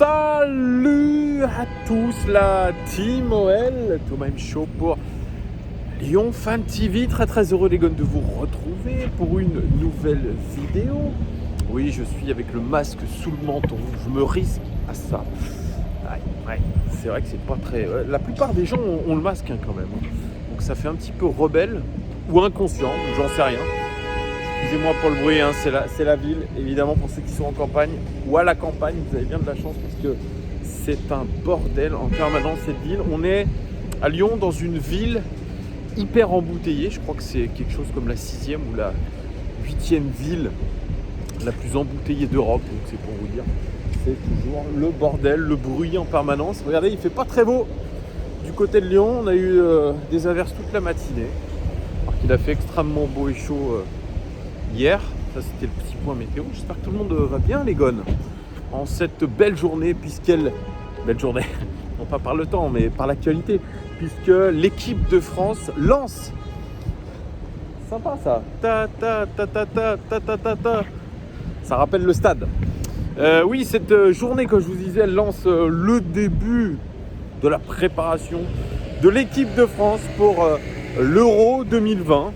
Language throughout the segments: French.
Salut à tous la team OL, Thomas M. Show pour Lyon Fan TV. Très heureux les gars de vous retrouver pour une nouvelle vidéo. Oui, je suis avec le masque sous le menton, je me risque à ça. Ouais, c'est vrai que c'est pas très... La plupart des gens ont le masque quand même. Donc ça fait un petit peu rebelle ou inconscient, j'en sais rien. Excusez-moi pour le bruit, hein, c'est la ville, évidemment pour ceux qui sont en campagne ou à la campagne, vous avez bien de la chance parce que c'est un bordel en permanence cette ville. On est à Lyon dans une ville hyper embouteillée, je crois que c'est quelque chose comme la 6e ou la 8e ville la plus embouteillée d'Europe, donc c'est pour vous dire, c'est toujours le bordel, le bruit en permanence. Regardez, il fait pas très beau du côté de Lyon, on a eu des averses toute la matinée, alors qu'il a fait extrêmement beau et chaud hier. Ça c'était le petit point météo. J'espère que tout le monde va bien les gones en cette belle journée, belle journée, non pas par le temps mais par l'actualité, puisque l'équipe de France lance, sympa ça, ça rappelle le stade. Oui, cette journée, comme je vous disais, elle lance le début de la préparation de l'équipe de France pour l'Euro 2020.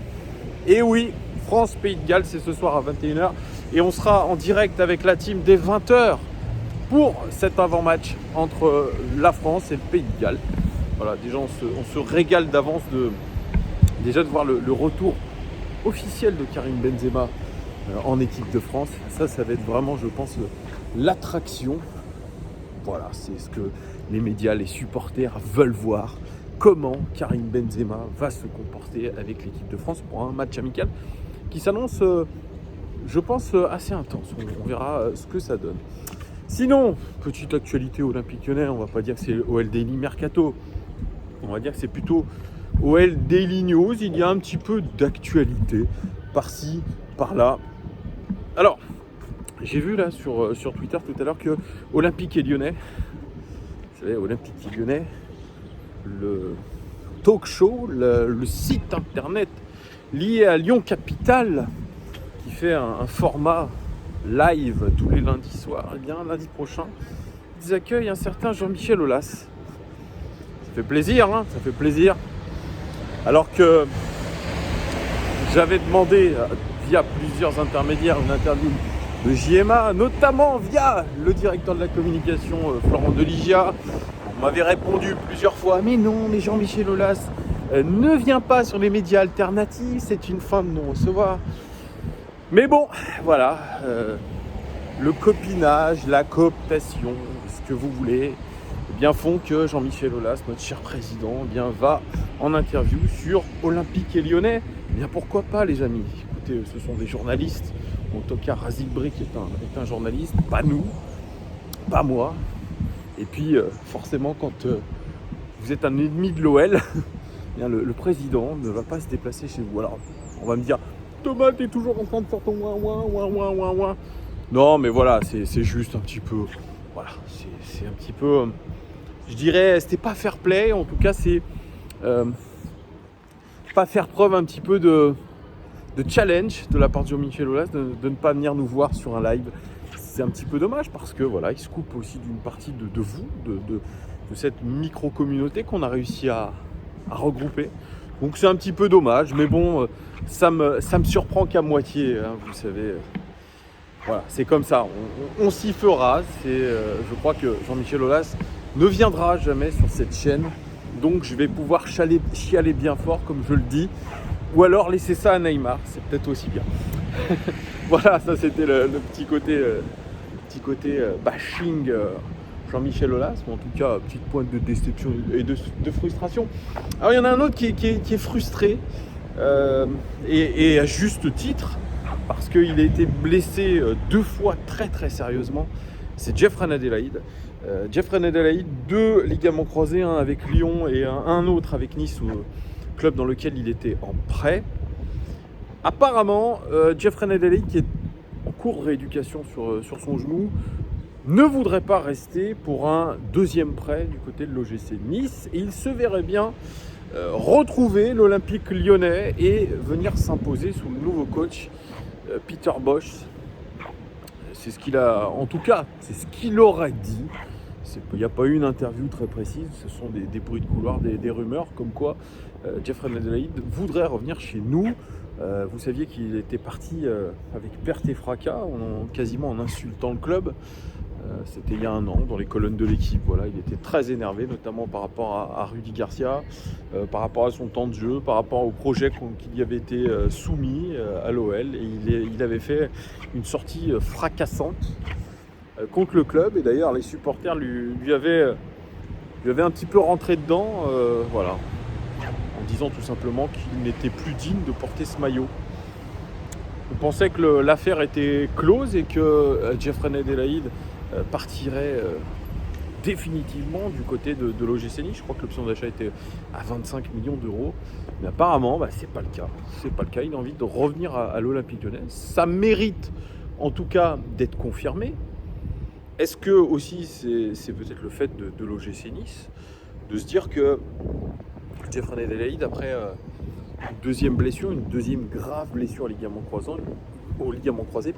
Et oui, France-Pays de Galles, c'est ce soir à 21h. Et on sera en direct avec la team dès 20h pour cet avant-match entre la France et le Pays de Galles. Voilà, déjà on se régale d'avance de voir le retour officiel de Karim Benzema en équipe de France. Ça va être vraiment, je pense, l'attraction. Voilà, c'est ce que les médias, les supporters veulent voir. Comment Karim Benzema va se comporter avec l'équipe de France pour un match amical qui s'annonce, je pense, assez intense. On verra ce que ça donne. Sinon, petite actualité olympique lyonnais, on va pas dire que c'est OL Daily Mercato. On va dire que c'est plutôt OL Daily News. Il y a un petit peu d'actualité par-ci, par-là. Alors, j'ai vu là sur Twitter tout à l'heure que Olympique et Lyonnais, vous savez, Olympique et Lyonnais, le talk show, le site internet lié à Lyon Capitale, qui fait un format live tous les lundis soirs, et bien lundi prochain, ils accueillent un certain Jean-Michel Aulas. Ça fait plaisir, hein, ça fait plaisir. Alors que j'avais demandé via plusieurs intermédiaires une interview de JMA, notamment via le directeur de la communication Florent Deligia. On m'avait répondu plusieurs fois, mais non, mais Jean-Michel Aulas ne vient pas sur les médias alternatifs, c'est une fin de non-recevoir. Mais bon, voilà, le copinage, la cooptation, ce que vous voulez, eh bien font que Jean-Michel Aulas, notre cher président, eh bien, va en interview sur Olympique et Lyonnais. Eh bien pourquoi pas les amis, écoutez, ce sont des journalistes, en tout cas Razik Brick est un journaliste, pas nous, pas moi. Et puis forcément quand vous êtes un ennemi de l'OL, le président ne va pas se déplacer chez vous. Alors on va me dire, Thomas, t'es toujours en train de faire ton ouin. Non mais voilà, c'est juste un petit peu, voilà, c'est un petit peu, je dirais, c'était pas fair play, en tout cas c'est pas faire preuve un petit peu de challenge de la part de Jean-Michel Aulas de ne pas venir nous voir sur un live. C'est un petit peu dommage parce que voilà, il se coupe aussi d'une partie de vous, de cette micro-communauté qu'on a réussi à regrouper. Donc c'est un petit peu dommage, mais bon, ça me surprend qu'à moitié, hein, vous savez. Voilà, c'est comme ça, on s'y fera. Je crois que Jean-Michel Aulas ne viendra jamais sur cette chaîne, donc je vais pouvoir chialer bien fort, comme je le dis, ou alors laisser ça à Neymar, c'est peut-être aussi bien. Voilà, ça c'était le petit côté bashing Jean-Michel Aulas, ou en tout cas petite pointe de déception et de frustration. Alors il y en a un autre qui est frustré, et à juste titre, parce qu'il a été blessé 2 fois très sérieusement. C'est Jeffrey Adelaide. Jeffrey Adelaide, 2 ligaments croisés, un avec Lyon et un autre avec Nice, club dans lequel il était en prêt. Apparemment, Jeffrey Adelaide, qui est en cours de rééducation sur son genou, ne voudrait pas rester pour un 2e prêt du côté de l'OGC Nice. Et il se verrait bien retrouver l'Olympique lyonnais et venir s'imposer sous le nouveau coach Peter Bosz. C'est ce qu'il a, en tout cas, c'est ce qu'il aurait dit. Il n'y a pas eu une interview très précise, ce sont des bruits de couloir, des rumeurs comme quoi Jeffrey Adelaide voudrait revenir chez nous. Vous saviez qu'il était parti avec perte et fracas, quasiment en insultant le club. C'était il y a un an, dans les colonnes de l'équipe. Voilà, il était très énervé, notamment par rapport à Rudy Garcia, par rapport à son temps de jeu, par rapport au projet qui lui avait été soumis à l'OL. Et il avait fait une sortie fracassante contre le club. Et d'ailleurs, les supporters lui avaient un petit peu rentré dedans, voilà, en disant tout simplement qu'il n'était plus digne de porter ce maillot. On pensait que l'affaire était close et que Jeffrey Adelaide partirait définitivement du côté de l'OGC Nice. Je crois que l'option d'achat était à 25 millions d'euros. Mais apparemment, c'est pas le cas. C'est pas le cas. Il a envie de revenir à l'Olympique Lyonnais. Ça mérite en tout cas d'être confirmé. Est-ce que aussi c'est peut-être le fait de l'OGC Nice de se dire que Jeffrey Adelaide, après une deuxième blessure, une deuxième grave blessure au ligament croisé,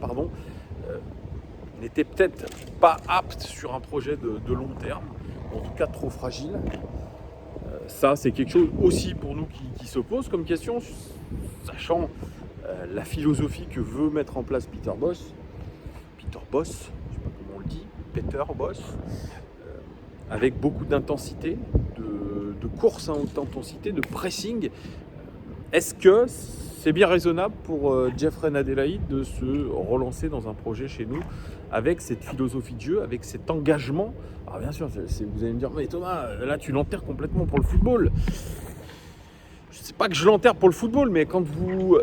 n'était peut-être pas apte sur un projet de long terme, en tout cas trop fragile. Ça, c'est quelque chose aussi pour nous qui se pose comme question, sachant la philosophie que veut mettre en place Peter Bosz, je ne sais pas comment on le dit, Peter Bosz, avec beaucoup d'intensité, de course à haute intensité, de pressing. Est-ce que c'est bien raisonnable pour Jeffrey Adelaide de se relancer dans un projet chez nous avec cette philosophie de jeu, avec cet engagement? Alors bien sûr, vous allez me dire, mais Thomas, là tu l'enterres complètement pour le football. Je ne sais pas que je l'enterre pour le football, mais quand vous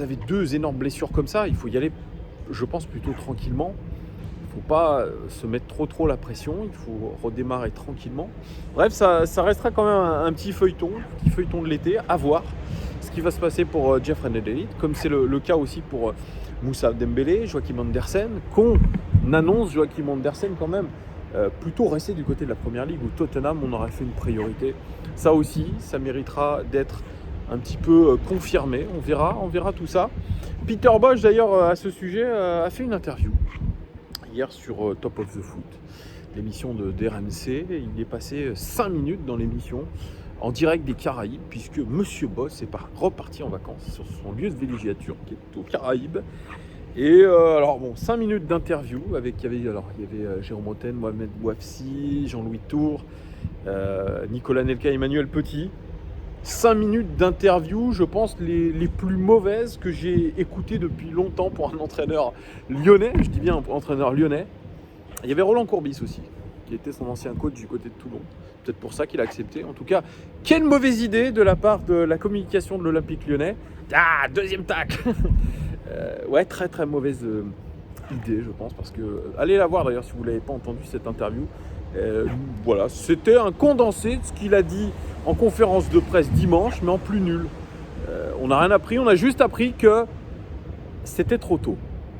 avez deux énormes blessures comme ça, il faut y aller, je pense, plutôt tranquillement. Il ne faut pas se mettre trop la pression, il faut redémarrer tranquillement. Bref, ça restera quand même un petit feuilleton de l'été, à voir ce qui va se passer pour Jeffrey Adelaide, comme c'est le cas aussi pour Moussa Dembélé, Joachim Andersen, qu'on annonce Joachim Andersen quand même plutôt rester du côté de la Première Ligue, où Tottenham on aurait fait une priorité. Ça aussi, ça méritera d'être un petit peu confirmé, on verra tout ça. Peter Bosz d'ailleurs à ce sujet a fait une interview hier sur Top of the Foot, l'émission de RMC. Il est passé 5 minutes dans l'émission en direct des Caraïbes, puisque Monsieur Bosz est reparti en vacances sur son lieu de villégiature qui est aux Caraïbes. Et 5 minutes d'interview il y avait Jérôme Roten, Mohamed Bouafsi, Jean-Louis Tour, Nicolas Nelka, Emmanuel Petit. 5 minutes d'interview, je pense les plus mauvaises que j'ai écoutées depuis longtemps pour un entraîneur lyonnais. Je dis bien un entraîneur lyonnais. Il y avait Roland Courbis aussi, qui était son ancien coach du côté de Toulon. Peut-être pour ça qu'il a accepté. En tout cas, quelle mauvaise idée de la part de la communication de l'Olympique Lyonnais. Ah, deuxième tacle. Très mauvaise idée, je pense, parce que allez la voir d'ailleurs si vous ne l'avez pas entendu cette interview. Voilà, c'était un condensé de ce qu'il a dit en conférence de presse dimanche, mais en plus nul. On n'a rien appris, on a juste appris que c'était trop tôt.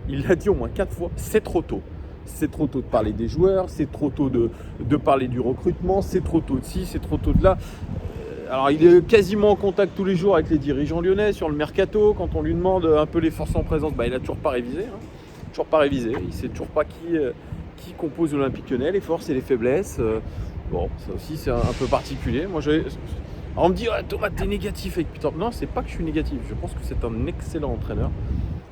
Il l'a dit au moins 4 fois, c'est trop tôt. C'est trop tôt de parler des joueurs, c'est trop tôt de parler du recrutement, c'est trop tôt de ci, c'est trop tôt de là. Alors il est quasiment en contact tous les jours avec les dirigeants lyonnais sur le mercato. Quand on lui demande un peu les forces en présence, il n'a toujours pas révisé. Toujours pas révisé. Il ne sait toujours pas qui compose l'Olympique Lyonnais, les forces et les faiblesses. Ça aussi c'est un peu particulier. On me dit Thomas, t'es négatif avec Peter. Non, c'est pas que je suis négatif. Je pense que c'est un excellent entraîneur.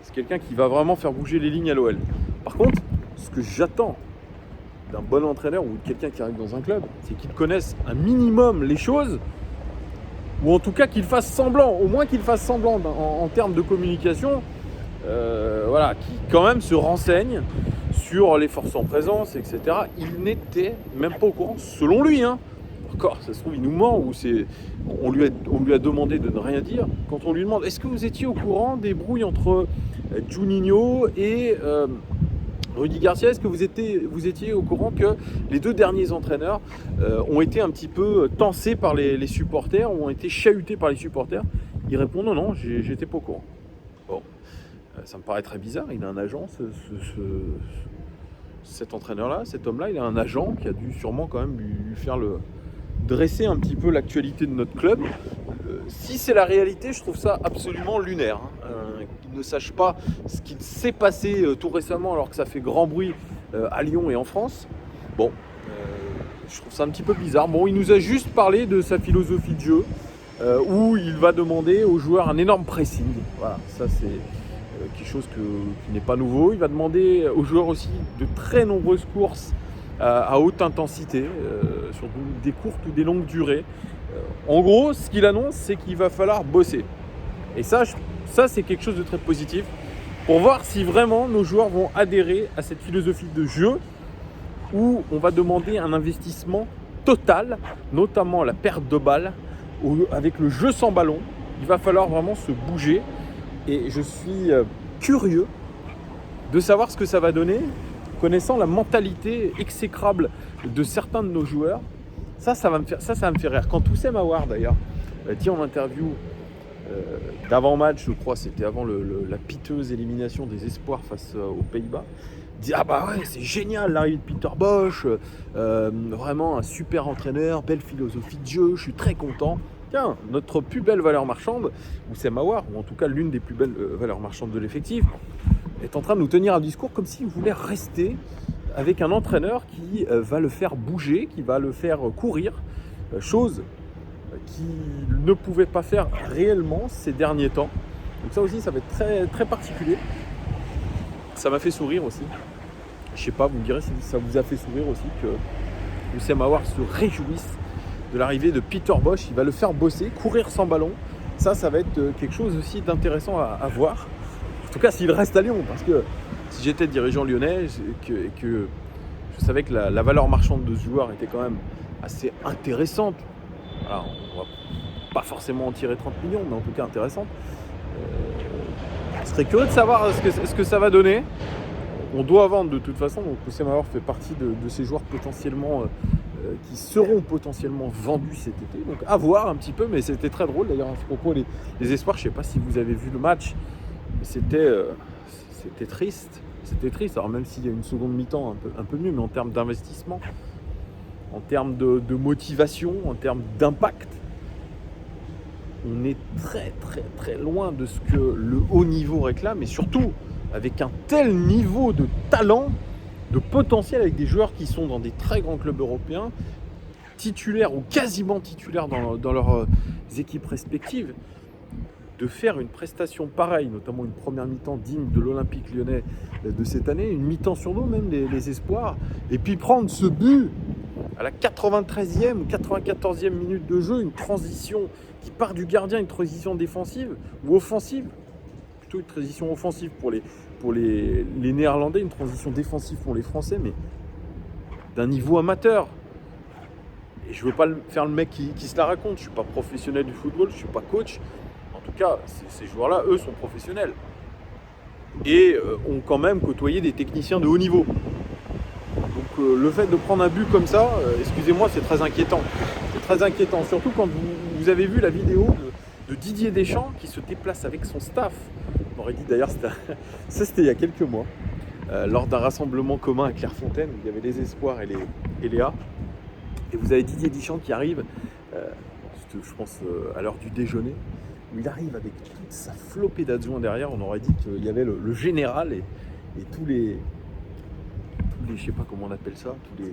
C'est quelqu'un qui va vraiment faire bouger les lignes à l'OL. Par contre, ce que j'attends d'un bon entraîneur ou de quelqu'un qui arrive dans un club, c'est qu'il connaisse un minimum les choses, ou en tout cas qu'il fasse semblant, au moins qu'il fasse semblant en termes de communication, qui quand même se renseigne sur les forces en présence, etc. Il n'était même pas au courant, selon lui. Encore, ça se trouve, il nous ment, ou on lui a demandé de ne rien dire. Quand on lui demande, est-ce que vous étiez au courant des brouilles entre Juninho et Rudy Garcia, est-ce que vous étiez au courant que les deux derniers entraîneurs ont été un petit peu tensés par les supporters, ont été chahutés par les supporters? Il répond non, j'étais pas au courant. Bon, ça me paraît très bizarre. Il a un agent, cet entraîneur-là, cet homme-là, il a un agent qui a dû sûrement quand même lui faire dresser un petit peu l'actualité de notre club. Si c'est la réalité, je trouve ça absolument lunaire. Qu'il ne sache pas ce qui s'est passé tout récemment alors que ça fait grand bruit à Lyon et en France. Bon, Je trouve ça un petit peu bizarre. Bon, il nous a juste parlé de sa philosophie de jeu, où il va demander aux joueurs un énorme pressing. Voilà, ça c'est quelque chose qui n'est pas nouveau. Il va demander aux joueurs aussi de très nombreuses courses à haute intensité, sur des courtes ou des longues durées. En gros, ce qu'il annonce, c'est qu'il va falloir bosser. Et ça c'est quelque chose de très positif pour voir si vraiment nos joueurs vont adhérer à cette philosophie de jeu où on va demander un investissement total, notamment la perte de balles, avec le jeu sans ballon. Il va falloir vraiment se bouger et je suis curieux de savoir ce que ça va donner, connaissant la mentalité exécrable de certains de nos joueurs. Ça va me faire rire. Quand Oussem Aouar d'ailleurs dit en interview d'avant-match, je crois, c'était avant la piteuse élimination des espoirs face aux Pays-Bas, dit ah bah ouais, c'est génial l'arrivée de Peter Bosz, vraiment un super entraîneur, belle philosophie de jeu, je suis très content. Tiens, notre plus belle valeur marchande, Oussem Aouar, ou en tout cas l'une des plus belles valeurs marchandes de l'effectif, est en train de nous tenir un discours comme s'il voulait rester avec un entraîneur qui va le faire bouger, qui va le faire courir, chose qu'il ne pouvait pas faire réellement ces derniers temps. Donc ça aussi, ça va être très, très particulier. Ça m'a fait sourire aussi. Je sais pas, vous me direz si ça vous a fait sourire aussi que Oussem Aouar se réjouisse de l'arrivée de Peter Bosz. Il va le faire bosser, courir sans ballon. Ça va être quelque chose aussi d'intéressant à voir. En tout cas, s'il reste à Lyon, parce que si j'étais dirigeant lyonnais et que je savais que la valeur marchande de ce joueur était quand même assez intéressante. Alors, on va pas forcément en tirer 30 millions, mais en tout cas intéressante. Je serais curieux de savoir ce que ça va donner. On doit vendre de toute façon, donc Oussem Aouar fait partie de ces joueurs potentiellement qui seront potentiellement vendus cet été. Donc à voir un petit peu, mais c'était très drôle d'ailleurs à ce propos les espoirs. Je ne sais pas si vous avez vu le match, mais c'était triste. C'était triste, alors même s'il y a une seconde mi-temps un peu mieux, mais en termes d'investissement, en termes de motivation, en termes d'impact, on est très très très loin de ce que le haut niveau réclame, et surtout avec un tel niveau de talent, de potentiel, avec des joueurs qui sont dans des très grands clubs européens, titulaires ou quasiment titulaires dans leurs équipes respectives, de faire une prestation pareille, notamment une première mi-temps digne de l'Olympique lyonnais de cette année, une mi-temps sur nous même, les espoirs, et puis prendre ce but à la 93e ou 94e minute de jeu, une transition qui part du gardien, une transition défensive ou offensive, plutôt une transition offensive pour les Néerlandais, une transition défensive pour les Français, mais d'un niveau amateur. Et je ne veux pas faire le mec qui se la raconte, je ne suis pas professionnel du football, je ne suis pas coach. En tout cas, ces joueurs-là, eux, sont professionnels et ont quand même côtoyé des techniciens de haut niveau. Donc le fait de prendre un but comme ça, excusez-moi, c'est très inquiétant. C'est très inquiétant, surtout quand vous avez vu la vidéo de Didier Deschamps qui se déplace avec son staff. On aurait dit d'ailleurs, c'était il y a quelques mois, lors d'un rassemblement commun à Clairefontaine, où il y avait les Espoirs et les A. Et vous avez Didier Deschamps qui arrive, je pense à l'heure du déjeuner, où il arrive avec toute sa flopée d'adjoints derrière. On aurait dit qu'il y avait le général et tous les, je sais pas comment on appelle ça, tous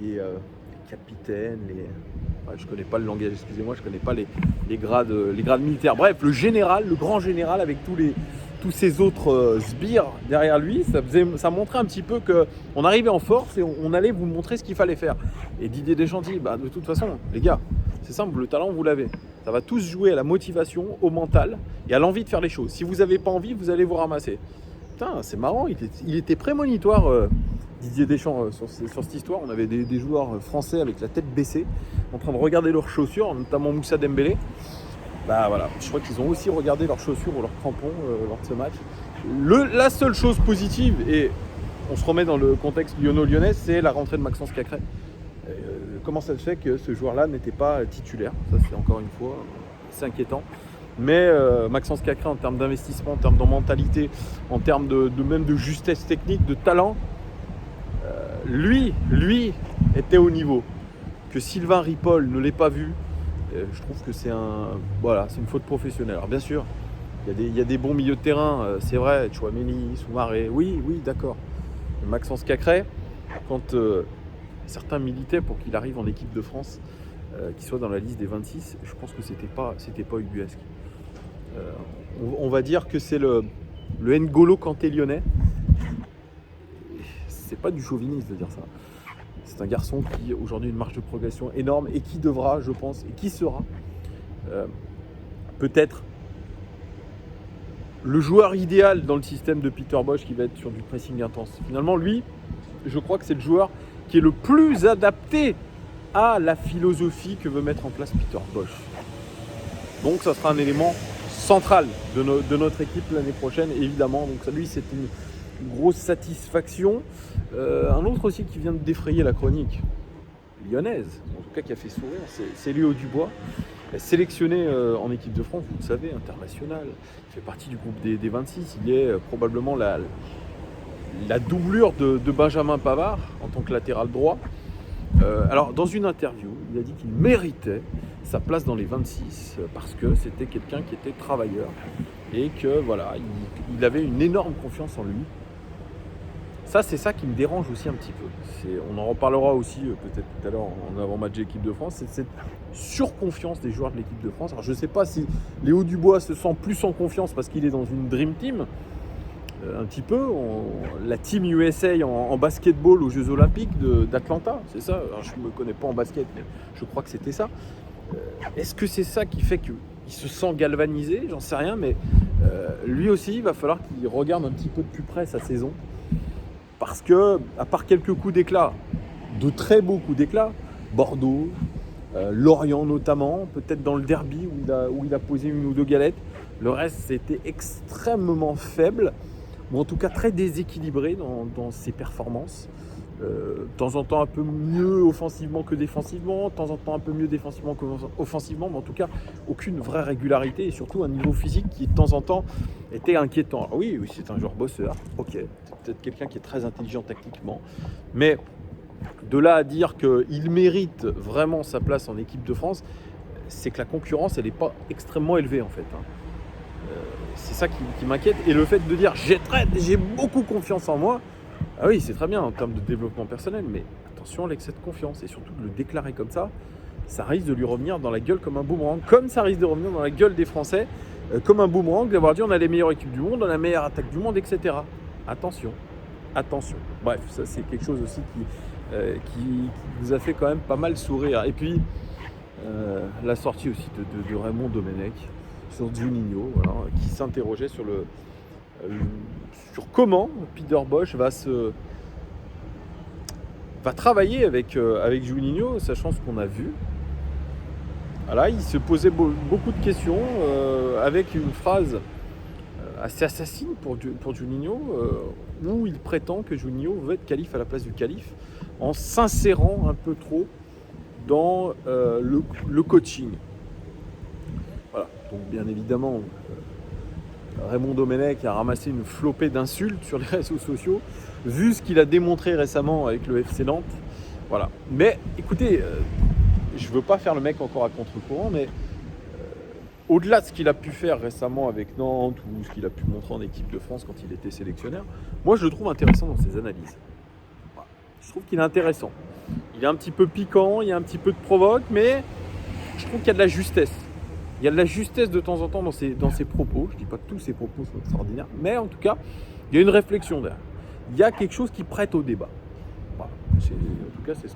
les capitaines, je connais pas le langage, excusez-moi, je connais pas les grades militaires. Bref, le général, le grand général avec tous ces autres sbires derrière lui, ça montrait un petit peu qu'on arrivait en force et on allait vous montrer ce qu'il fallait faire. Et Didier Deschamps dit, de toute façon, les gars, c'est simple, le talent, vous l'avez. Ça va tous jouer à la motivation, au mental et à l'envie de faire les choses. Si vous n'avez pas envie, vous allez vous ramasser. Putain, c'est marrant, il était prémonitoire, Didier Deschamps, sur cette histoire. On avait des joueurs français avec la tête baissée, en train de regarder leurs chaussures, notamment Moussa Dembélé. Voilà, je crois qu'ils ont aussi regardé leurs chaussures ou leurs crampons lors de ce match. La seule chose positive, et on se remet dans le contexte lyonnais, c'est la rentrée de Maxence Cacré. Comment ça se fait que ce joueur-là n'était pas titulaire? Ça, c'est encore une fois, c'est inquiétant. Mais Maxence Cacré, en termes d'investissement, en termes de mentalité, en termes même de justesse technique, de talent, lui était au niveau. Que Sylvain Ripoll ne l'ait pas vu, je trouve que c'est une faute professionnelle. Alors bien sûr, il y a des bons milieux de terrain, c'est vrai, Tchouaméni, Soumaré, oui, d'accord. Maxence Cacré, quand certains militaient pour qu'il arrive en équipe de France, qu'il soit dans la liste des 26. Je pense que c'était pas ubuesque. On va dire que c'est le N'Golo Kanté lyonnais. C'est pas du chauvinisme de dire ça. C'est un garçon qui aujourd'hui a une marge de progression énorme et qui devra, je pense, et qui sera peut-être le joueur idéal dans le système de Peter Bosz qui va être sur du pressing intense. Finalement, lui, je crois que c'est le joueur qui est le plus adapté à la philosophie que veut mettre en place Peter Bosz. Donc ça sera un élément central de notre équipe l'année prochaine, évidemment. Donc ça, lui, c'est une grosse satisfaction. Un autre aussi qui vient de défrayer la chronique lyonnaise, en tout cas qui a fait sourire, c'est Léo Dubois, sélectionné en équipe de France, vous le savez, international. Il fait partie du groupe des 26. Il est probablement la doublure de Benjamin Pavard en tant que latéral droit. Alors, dans une interview, il a dit qu'il méritait sa place dans les 26 parce que c'était quelqu'un qui était travailleur et que voilà, il avait une énorme confiance en lui. Ça, c'est ça qui me dérange aussi un petit peu. On en reparlera aussi peut-être tout à l'heure en avant-match de l'équipe de France. C'est cette surconfiance des joueurs de l'équipe de France. Alors, je ne sais pas si Léo Dubois se sent plus en confiance parce qu'il est dans une Dream Team. Un petit peu, la Team USA en basketball aux Jeux Olympiques d'Atlanta, c'est ça. Alors, je ne me connais pas en basket, mais je crois que c'était ça. Est-ce que c'est ça qui fait qu'il se sent galvanisé? J'en sais rien, mais lui aussi, il va falloir qu'il regarde un petit peu de plus près sa saison. Parce que, à part quelques coups d'éclat, de très beaux coups d'éclat, Bordeaux, Lorient notamment, peut-être dans le derby où il a posé une ou deux galettes, le reste, c'était extrêmement faible. Ou en tout cas très déséquilibré dans ses performances. De temps en temps un peu mieux offensivement que défensivement, de temps en temps un peu mieux défensivement qu'offensivement, mais en tout cas aucune vraie régularité et surtout un niveau physique qui de temps en temps était inquiétant. Alors oui, c'est un joueur bosseur, ok, c'est peut-être quelqu'un qui est très intelligent tactiquement, mais de là à dire qu'il mérite vraiment sa place en équipe de France, c'est que la concurrence elle n'est pas extrêmement élevée en fait. C'est ça qui m'inquiète. Et le fait de dire j'ai beaucoup confiance en moi, ah oui, c'est très bien en termes de développement personnel, mais attention à l'excès de confiance. Et surtout de le déclarer comme ça risque de lui revenir dans la gueule comme un boomerang, comme ça risque de revenir dans la gueule des Français comme un boomerang, d'avoir dit on a les meilleures équipes du monde, on a la meilleure attaque du monde, etc. Attention. Bref, ça c'est quelque chose aussi qui vous a fait quand même pas mal sourire. Et puis, la sortie aussi de Raymond Domenech sur Juninho, voilà, qui s'interrogeait sur comment Peter Bosz va travailler avec Juninho, sachant ce qu'on a vu. Voilà, il se posait beaucoup de questions avec une phrase assez assassine pour Juninho, où il prétend que Juninho veut être calife à la place du calife, en s'insérant un peu trop dans le coaching. Voilà, donc bien évidemment, Raymond Domenech a ramassé une flopée d'insultes sur les réseaux sociaux, vu ce qu'il a démontré récemment avec le FC Nantes. Voilà. Mais écoutez, je ne veux pas faire le mec encore à contre-courant, mais au-delà de ce qu'il a pu faire récemment avec Nantes ou ce qu'il a pu montrer en équipe de France quand il était sélectionneur, moi je le trouve intéressant dans ses analyses. Voilà. Je trouve qu'il est intéressant. Il est un petit peu piquant, il y a un petit peu de provoque, mais je trouve qu'il y a de la justesse. Il y a de la justesse de temps en temps dans ses propos. Je ne dis pas que tous ses propos sont extraordinaires, mais en tout cas, il y a une réflexion derrière. Il y a quelque chose qui prête au débat. Voilà. En tout cas, c'est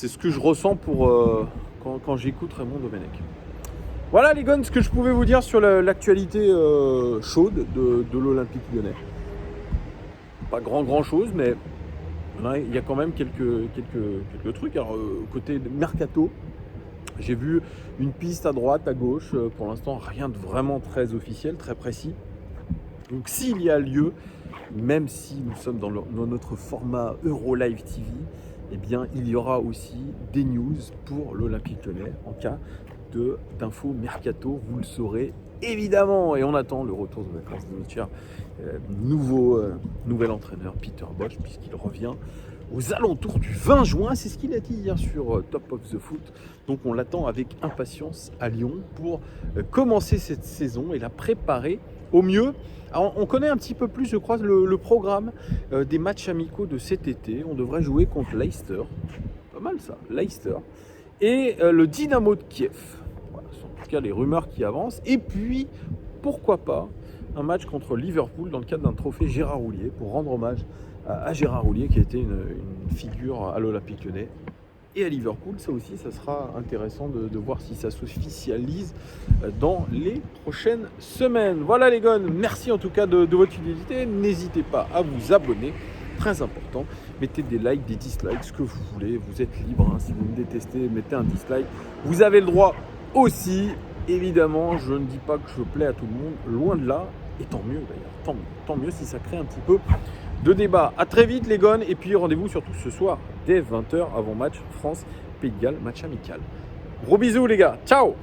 ce que je ressens quand j'écoute Raymond Domenech. Voilà les gars, ce que je pouvais vous dire sur l'actualité chaude de l'Olympique Lyonnais. Pas grand chose, mais il y a quand même quelques trucs. Alors, côté mercato, j'ai vu une piste à droite, à gauche. Pour l'instant, rien de vraiment très officiel, très précis. Donc, s'il y a lieu, même si nous sommes dans notre format Eurolive TV, eh bien, il y aura aussi des news pour l'Olympique Lyonnais en cas d'infos mercato. Vous le saurez évidemment. Et on attend le retour de vacances de notre cher nouvel entraîneur Peter Bosz, puisqu'il revient aux alentours du 20 juin, c'est ce qu'il a dit hier sur Top of the Foot. Donc on l'attend avec impatience à Lyon pour commencer cette saison et la préparer au mieux. Alors, on connaît un petit peu plus, je crois, le programme des matchs amicaux de cet été. On devrait jouer contre Leicester. Pas mal ça, Leicester. Et le Dynamo de Kiev. Voilà, ce sont en tout cas les rumeurs qui avancent. Et puis, pourquoi pas, un match contre Liverpool dans le cadre d'un trophée Gérard Houllier pour rendre hommage à Gérard Houllier qui a été une figure à l'Olympique Lyonnais. Et à Liverpool, ça aussi, ça sera intéressant de voir si ça s'officialise dans les prochaines semaines. Voilà les gars, merci en tout cas de votre fidélité. N'hésitez pas à vous abonner, très important. Mettez des likes, des dislikes, ce que vous voulez. Vous êtes libre, hein. Si vous me détestez, mettez un dislike. Vous avez le droit aussi. Évidemment, je ne dis pas que je plais à tout le monde, loin de là. Et tant mieux d'ailleurs, tant mieux si ça crée un petit peu de débat. A très vite les gones, et puis rendez-vous surtout ce soir dès 20h avant match France-Pays de Galles, match amical. Gros bisous les gars, ciao.